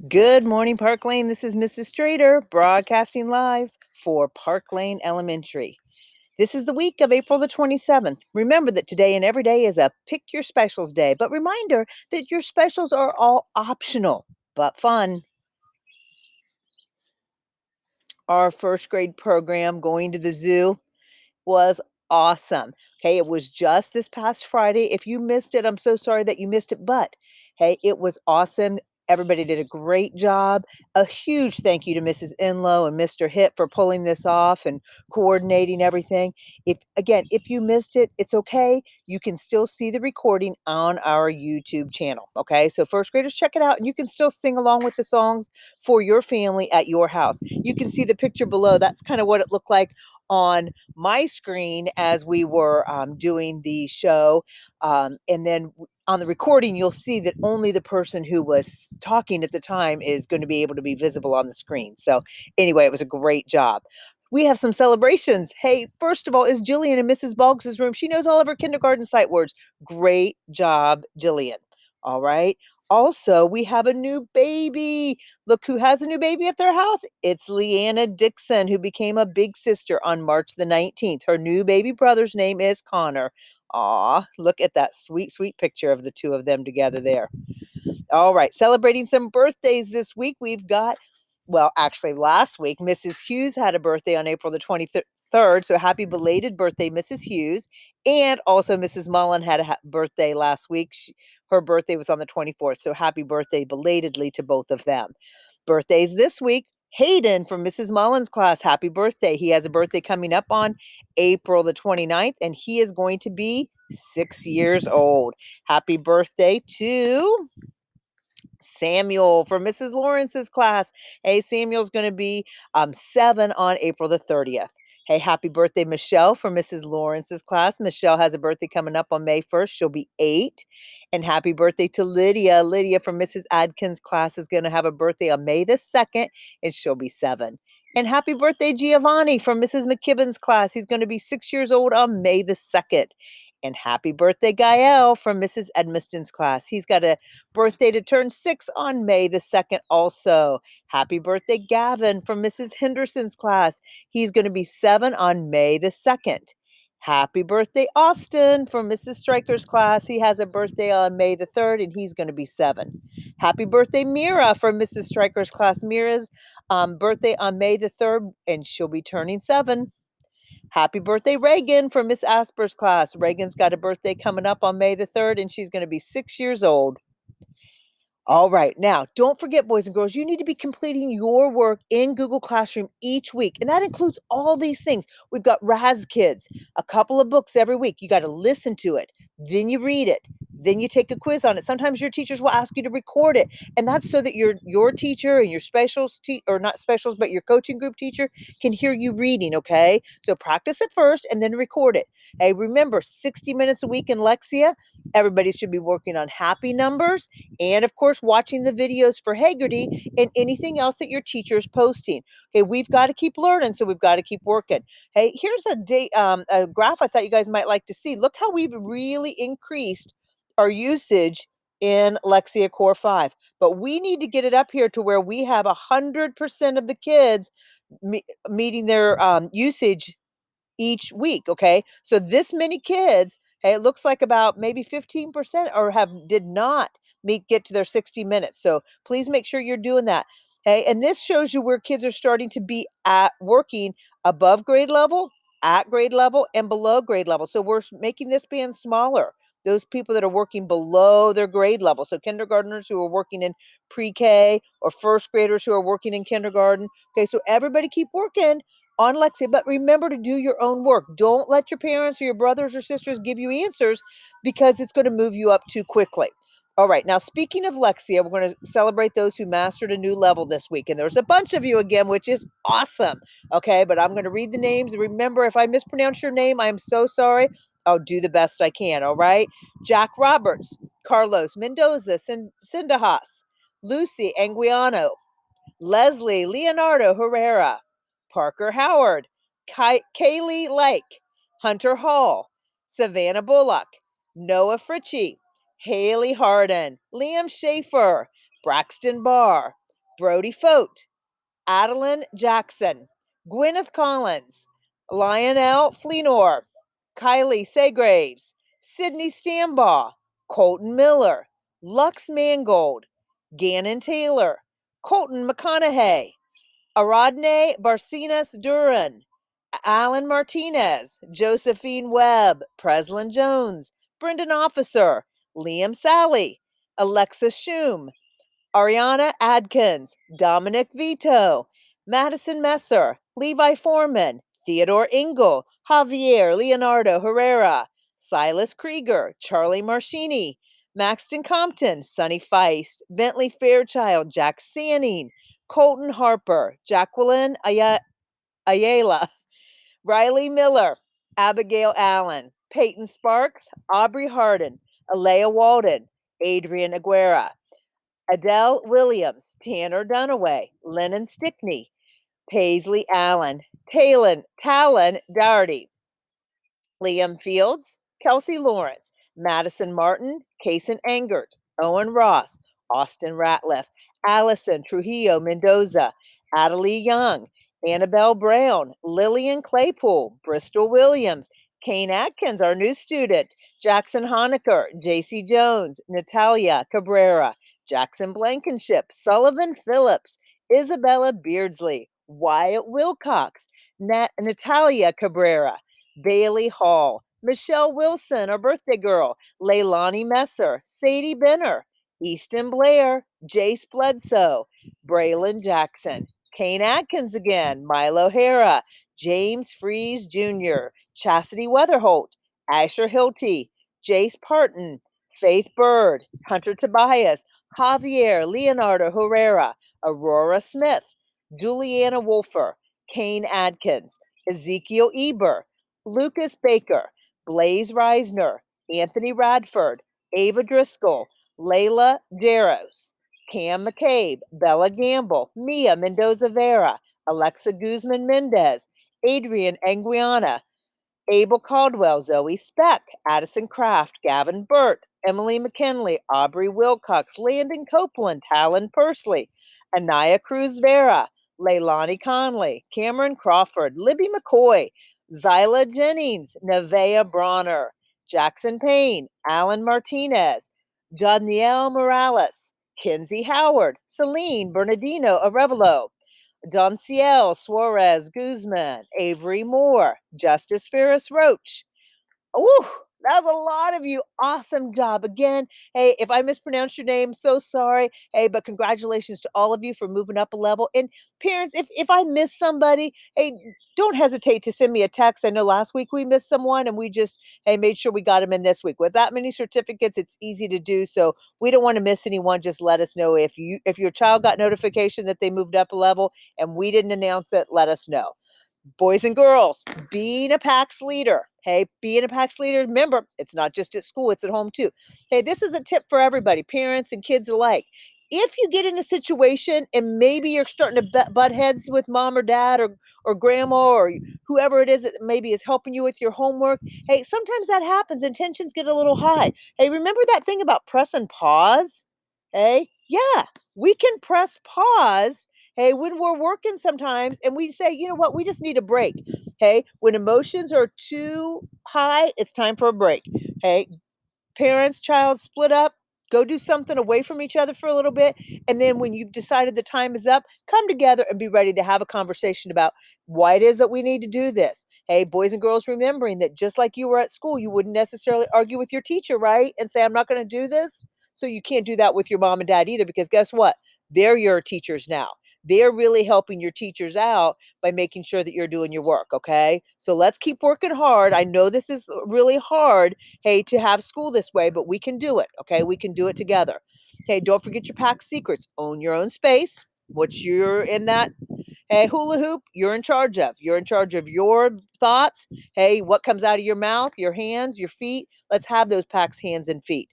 Good morning, Park Lane. This is Mrs. Strader broadcasting live for Park Lane Elementary. This is the week of April the 27th. Remember that today and every day is a Pick Your Specials Day, but reminder that your specials are all optional but fun. Our first grade program, Going to the Zoo, was awesome. Hey, it was just this past Friday. If you missed it, I'm so sorry that you missed it, but hey, it was awesome. Everybody did a great job. A huge thank you to Mrs. Enlow and Mr. Hitt for pulling this off and coordinating everything. If you missed it, it's okay. You can still see the recording on our YouTube channel. Okay. So first graders, check it out and you can still sing along with the songs for your family at your house. You can see the picture below. That's kind of what it looked like on my screen as we were doing the show. And then on the recording, you'll see that only the person who was talking at the time is going to be able to be visible on the screen. So, anyway, it was a great job. We have some celebrations. Hey, first of all, is Jillian in Mrs. Boggs' room? She knows all of her kindergarten sight words. Great job, Jillian. All right. Also, we have a new baby. Look who has a new baby at their house. It's Leanna Dixon, who became a big sister on March the 19th. Her new baby brother's name is Connor. Aw, look at that sweet, sweet picture of the two of them together there. All right, celebrating some birthdays this week. We've got, well, actually last week, Mrs. Hughes had a birthday on April the 23rd. So happy belated birthday, Mrs. Hughes. And also Mrs. Mullen had a birthday last week. Her birthday was on the 24th. So happy birthday belatedly to both of them. Birthdays this week. Hayden from Mrs. Mullen's class, happy birthday. He has a birthday coming up on April the 29th, and he is going to be 6 years old. Happy birthday to Samuel from Mrs. Lawrence's class. Hey, Samuel's going to be 7 on April the 30th. Hey, happy birthday, Michelle from Mrs. Lawrence's class. Michelle has a birthday coming up on May 1st. She'll be 8. And happy birthday to Lydia. Lydia from Mrs. Adkins' class is going to have a birthday on May the 2nd, and she'll be 7. And happy birthday, Giovanni from Mrs. McKibben's class. He's going to be 6 years old on May the 2nd. And happy birthday, Gael from Mrs. Edmiston's class. He's got a birthday to turn 6 on May the 2nd also. Happy birthday, Gavin from Mrs. Henderson's class. He's going to be 7 on May the 2nd. Happy birthday, Austin from Mrs. Stryker's class. He has a birthday on May the 3rd, and he's going to be 7. Happy birthday, Mira from Mrs. Stryker's class. Mira's birthday on May the 3rd, and she'll be turning 7. Happy birthday, Reagan from Miss Asper's class. Reagan's got a birthday coming up on May the 3rd, and she's going to be 6 years old. All right. Now, don't forget, boys and girls, you need to be completing your work in Google Classroom each week. And that includes all these things. We've got Raz Kids, a couple of books every week. You got to listen to it. Then you read it. Then you take a quiz on it. Sometimes your teachers will ask you to record it. And that's so that your teacher and your specials or not specials, but your coaching group teacher can hear you reading, okay? So practice it first and then record it. Hey, remember 60 minutes a week in Lexia. Everybody should be working on happy numbers and of course watching the videos for Haggerty and anything else that your teacher is posting. Okay, we've got to keep learning, so we've got to keep working. Hey, here's a graph I thought you guys might like to see. Look how we've really increased our usage in Lexia Core 5, but we need to get it up here to where we have 100% of the kids meeting their usage each week, okay? So this many kids, hey, it looks like about maybe 15% or did not get to their 60 minutes. So please make sure you're doing that. Okay, and this shows you where kids are starting to be at working above grade level, at grade level, and below grade level. So we're making this band smaller. Those people that are working below their grade level. So kindergartners who are working in pre-K or first graders who are working in kindergarten. Okay, so everybody keep working on Lexia, but remember to do your own work. Don't let your parents or your brothers or sisters give you answers because it's going to move you up too quickly. All right, now speaking of Lexia, we're going to celebrate those who mastered a new level this week. And there's a bunch of you again, which is awesome. Okay, but I'm going to read the names. Remember, if I mispronounce your name, I'm so sorry. I'll do the best I can, all right? Jack Roberts, Carlos Mendoza, Cinda Haas, Lucy Anguiano, Leslie Leonardo Herrera, Parker Howard, Kaylee Lake, Hunter Hall, Savannah Bullock, Noah Fritchie, Haley Harden, Liam Schaefer, Braxton Barr, Brody Fote, Adeline Jackson, Gwyneth Collins, Lionel Fleenor, Kylie Segraves, Sydney Stambaugh, Colton Miller, Lux Mangold, Gannon Taylor, Colton McConaughey, Aradne Barcinas Duran, Alan Martinez, Josephine Webb, Preslin Jones, Brendan Officer, Liam Sally, Alexis Schum, Ariana Adkins, Dominic Vito, Madison Messer, Levi Foreman, Theodore Engel, Javier Leonardo Herrera, Silas Krieger, Charlie Marchini, Maxton Compton, Sonny Feist, Bentley Fairchild, Jack Sanning, Colton Harper, Jacqueline Ayala, Riley Miller, Abigail Allen, Peyton Sparks, Aubrey Hardin, Alea Walden, Adrian Aguera, Adele Williams, Tanner Dunaway, Lennon Stickney, Paisley Allen, Talon Doherty, Liam Fields, Kelsey Lawrence, Madison Martin, Kason Engert, Owen Ross, Austin Ratliff, Allison Trujillo Mendoza, Adelie Young, Annabelle Brown, Lillian Claypool, Bristol Williams, Kane Atkins, our new student, Jackson Honecker, JC Jones, Natalia Cabrera, Jackson Blankenship, Sullivan Phillips, Isabella Beardsley, Wyatt Wilcox, Natalia Cabrera, Bailey Hall, Michelle Wilson, our birthday girl, Leilani Messer, Sadie Benner, Easton Blair, Jace Bledsoe, Braylon Jackson, Kane Atkins again, Milo Hara, James Fries Jr., Chastity Weatherholt, Asher Hilty, Jace Parton, Faith Bird, Hunter Tobias, Javier Leonardo Herrera, Aurora Smith, Juliana Wolfer, Kane Adkins, Ezekiel Eber, Lucas Baker, Blaze Reisner, Anthony Radford, Ava Driscoll, Layla Jaros, Cam McCabe, Bella Gamble, Mia Mendoza Vera, Alexa Guzman Mendez, Adrian Anguiana, Abel Caldwell, Zoe Speck, Addison Kraft, Gavin Burt, Emily McKinley, Aubrey Wilcox, Landon Copeland, Talon Pursley, Anaya Cruz Vera, Leilani Conley, Cameron Crawford, Libby McCoy, Zyla Jennings, Nevea Bronner, Jackson Payne, Alan Martinez, Jadniel Morales, Kinsey Howard, Celine Bernardino Arevalo, Donciel Suarez Guzman, Avery Moore, Justice Ferris Roach. Ooh, that was a lot of you. Awesome job. Again, hey, if I mispronounced your name, so sorry. Hey, but congratulations to all of you for moving up a level. And parents, if I miss somebody, hey, don't hesitate to send me a text. I know last week we missed someone and we just, hey, made sure we got them in this week. With that many certificates, it's easy to do. So we don't want to miss anyone. Just let us know if your child got notification that they moved up a level and we didn't announce it, let us know. Boys and girls, being a PAX leader. Hey, being a PAX leader, remember, it's not just at school, it's at home too. Hey, this is a tip for everybody, parents and kids alike. If you get in a situation and maybe you're starting to butt heads with mom or dad or grandma or whoever it is that maybe is helping you with your homework, hey, sometimes that happens and tensions get a little high. Hey, remember that thing about press and pause? Hey, yeah, we can press pause. Hey, when we're working sometimes and we say, you know what, we just need a break. Hey, when emotions are too high, it's time for a break. Hey, parents, child, split up, go do something away from each other for a little bit. And then when you've decided the time is up, come together and be ready to have a conversation about why it is that we need to do this. Hey, boys and girls, remembering that just like you were at school, you wouldn't necessarily argue with your teacher, right? And say, I'm not going to do this. So you can't do that with your mom and dad either, because guess what? They're your teachers now. They're really helping your teachers out by making sure that you're doing your work. Okay. So let's keep working hard. I know this is really hard, hey, to have school this way, but we can do it. Okay. We can do it together. Hey, don't forget your pack secrets. Own your own space. What you're in that, hey, hula hoop, you're in charge of. You're in charge of your thoughts. Hey, what comes out of your mouth, your hands, your feet. Let's have those packs, hands and feet.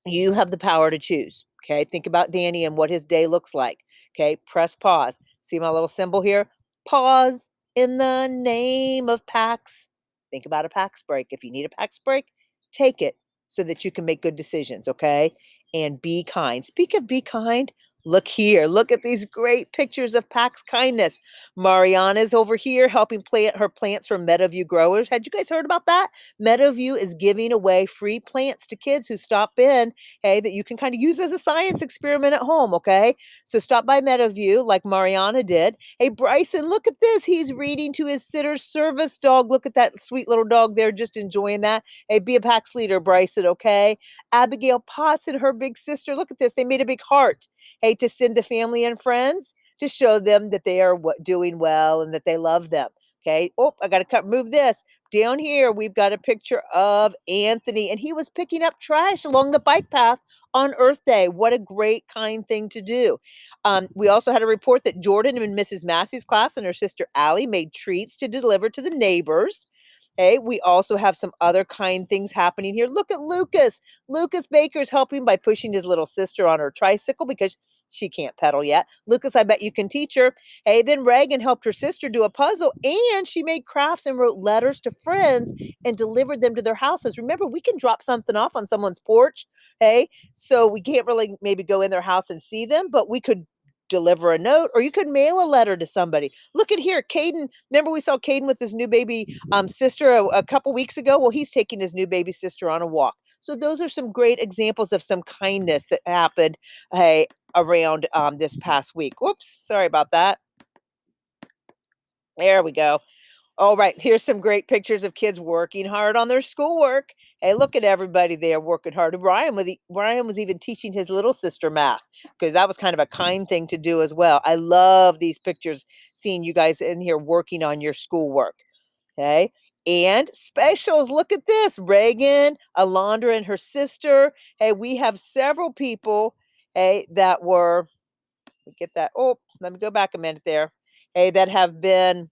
You have the power to choose. Okay. Think about Danny and what his day looks like. Okay. Press pause. See my little symbol here? Pause in the name of PAX. Think about a PAX break. If you need a PAX break, take it so that you can make good decisions. Okay. And be kind. Speak of be kind. Look here. Look at these great pictures of PAX kindness. Mariana's over here helping plant her plants for Meadowview growers. Had you guys heard about that? Meadowview is giving away free plants to kids who stop in, hey, that you can kind of use as a science experiment at home, okay? So stop by Meadowview like Mariana did. Hey, Bryson, look at this. He's reading to his sitter service dog. Look at that sweet little dog there, just enjoying that. Hey, be a PAX leader, Bryson, okay? Abigail Potts and her big sister, look at this. They made a big heart, hey, to send to family and friends to show them that they are doing well and that they love them. Okay. Oh, I got to move this. Down here, we've got a picture of Anthony, and he was picking up trash along the bike path on Earth Day. What a great, kind thing to do. We also had a report that Jordan in Mrs. Massey's class and her sister Allie made treats to deliver to the neighbors. Hey, we also have some other kind things happening here. Look at Lucas. Lucas Baker's helping by pushing his little sister on her tricycle because she can't pedal yet. Lucas, I bet you can teach her. Hey, then Reagan helped her sister do a puzzle and she made crafts and wrote letters to friends and delivered them to their houses. Remember, we can drop something off on someone's porch. Hey, so we can't really maybe go in their house and see them, but we could deliver a note or you could mail a letter to somebody. Look at here, Caden. Remember we saw Caden with his new baby sister a couple weeks ago? Well, he's taking his new baby sister on a walk. So those are some great examples of some kindness that happened, hey, around this past week. Whoops, sorry about that. There we go. All right, here's some great pictures of kids working hard on their schoolwork. Hey, look at everybody there working hard. Brian was even teaching his little sister math because that was kind of a kind thing to do as well. I love these pictures, seeing you guys in here working on your schoolwork. Okay. And specials, look at this. Reagan, Alondra, and her sister. Hey, we have several people, hey, that were, get that. Oh, let me go back a minute there. Hey, that have been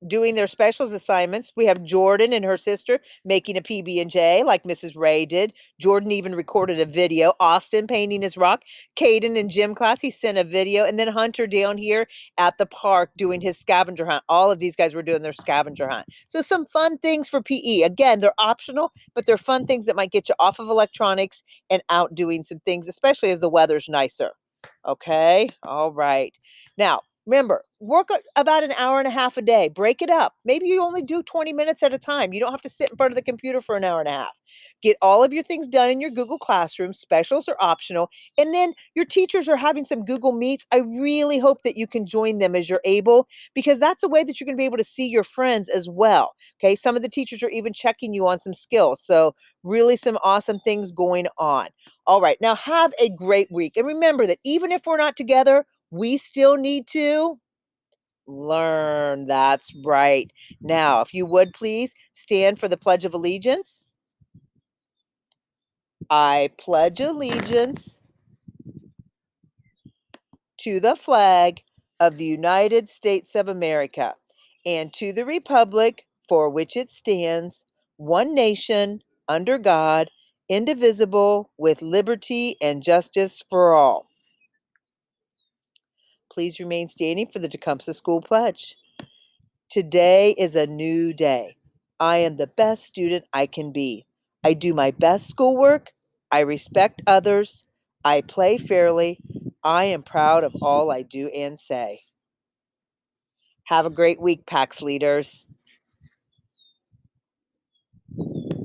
doing their specials assignments. We have Jordan and her sister making a PB&J like Mrs. Ray did. Jordan even recorded a video. Austin painting his rock. Caden in gym class, he sent a video. And then Hunter down here at the park doing his scavenger hunt. All of these guys were doing their scavenger hunt. So some fun things for PE. Again, they're optional, but they're fun things that might get you off of electronics and out doing some things, especially as the weather's nicer. Okay. All right. Now, remember, work about an hour and a half a day. Break it up. Maybe you only do 20 minutes at a time. You don't have to sit in front of the computer for an hour and a half. Get all of your things done in your Google Classroom. Specials are optional. And then your teachers are having some Google Meets. I really hope that you can join them as you're able, because that's a way that you're going to be able to see your friends as well. Okay. Some of the teachers are even checking you on some skills. So, really, some awesome things going on. All right. Now, have a great week. And remember that even if we're not together, we still need to learn. That's right. Now, if you would please stand for the Pledge of Allegiance. I pledge allegiance to the flag of the United States of America and to the republic for which it stands, one nation, under God, indivisible, with liberty and justice for all. Please remain standing for the Tecumseh School Pledge. Today is a new day. I am the best student I can be. I do my best schoolwork. I respect others. I play fairly. I am proud of all I do and say. Have a great week, PAX leaders.